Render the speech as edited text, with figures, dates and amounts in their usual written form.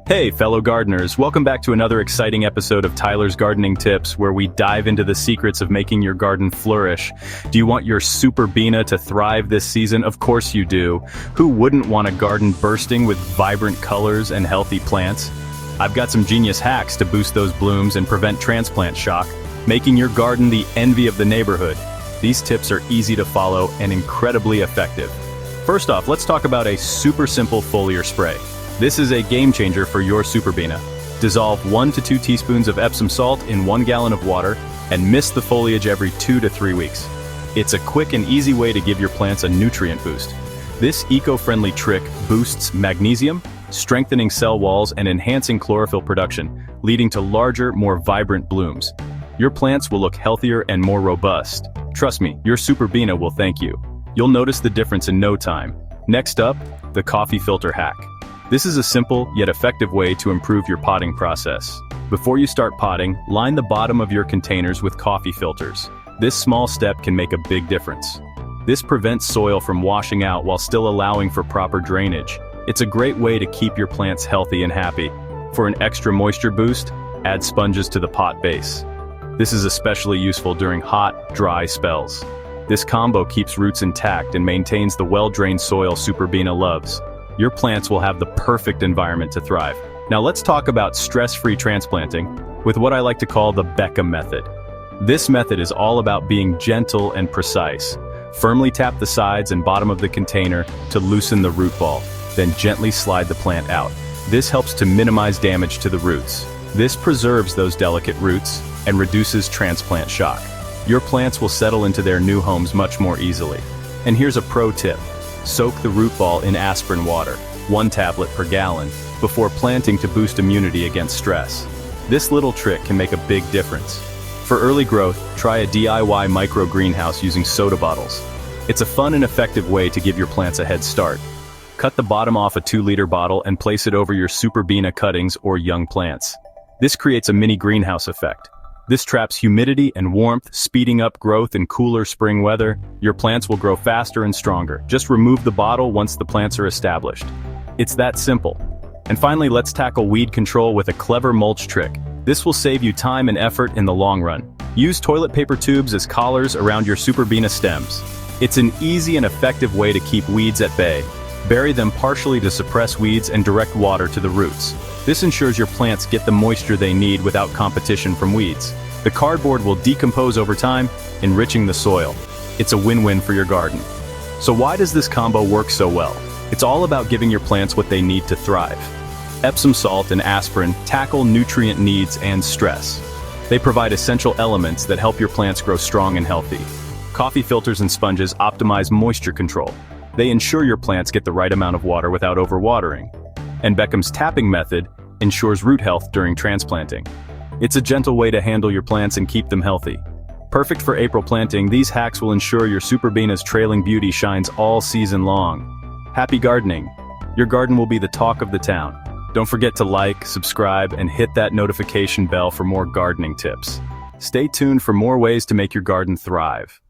Hey, fellow gardeners, welcome back to another exciting episode of Tyler's Gardening Tips, where we dive into the secrets of making your garden flourish. Do you want your Superbena to thrive this season? Of course you do. Who wouldn't want a garden bursting with vibrant colors and healthy plants? I've got some genius hacks to boost those blooms and prevent transplant shock, making your garden the envy of the neighborhood. These tips are easy to follow and incredibly effective. First off, let's talk about a super simple foliar spray. This is a game changer for your Superbena. Dissolve 1 to 2 teaspoons of Epsom salt in 1 gallon of water and mist the foliage every 2 to 3 weeks. It's a quick and easy way to give your plants a nutrient boost. This eco-friendly trick boosts magnesium, strengthening cell walls and enhancing chlorophyll production, leading to larger, more vibrant blooms. Your plants will look healthier and more robust. Trust me, your Superbena will thank you. You'll notice the difference in no time. Next up, the coffee filter hack. This is a simple yet effective way to improve your potting process. Before you start potting, line the bottom of your containers with coffee filters. This small step can make a big difference. This prevents soil from washing out while still allowing for proper drainage. It's a great way to keep your plants healthy and happy. For an extra moisture boost, add sponges to the pot base. This is especially useful during hot, dry spells. This combo keeps roots intact and maintains the well-drained soil Superbena loves. Your plants will have the perfect environment to thrive. Now let's talk about stress-free transplanting with what I like to call the Beckham method. This method is all about being gentle and precise. Firmly tap the sides and bottom of the container to loosen the root ball, then gently slide the plant out. This helps to minimize damage to the roots. This preserves those delicate roots and reduces transplant shock. Your plants will settle into their new homes much more easily. And here's a pro tip. Soak the root ball in aspirin water, 1 tablet per gallon, before planting to boost immunity against stress. This little trick can make a big difference. For early growth, try a DIY micro greenhouse using soda bottles. It's a fun and effective way to give your plants a head start. Cut the bottom off a 2-liter bottle and place it over your Superbena cuttings or young plants. This creates a mini greenhouse effect. This traps humidity and warmth, speeding up growth in cooler spring weather. Your plants will grow faster and stronger. Just remove the bottle once the plants are established. It's that simple. And finally, let's tackle weed control with a clever mulch trick. This will save you time and effort in the long run. Use toilet paper tubes as collars around your Superbena stems. It's an easy and effective way to keep weeds at bay. Bury them partially to suppress weeds and direct water to the roots. This ensures your plants get the moisture they need without competition from weeds. The cardboard will decompose over time, enriching the soil. It's a win-win for your garden. So why does this combo work so well? It's all about giving your plants what they need to thrive. Epsom salt and aspirin tackle nutrient needs and stress. They provide essential elements that help your plants grow strong and healthy. Coffee filters and sponges optimize moisture control. They ensure your plants get the right amount of water without overwatering. And Beckham's tapping method ensures root health during transplanting. It's a gentle way to handle your plants and keep them healthy. Perfect for April planting, these hacks will ensure your Superbena's trailing beauty shines all season long. Happy gardening! Your garden will be the talk of the town. Don't forget to like, subscribe, and hit that notification bell for more gardening tips. Stay tuned for more ways to make your garden thrive.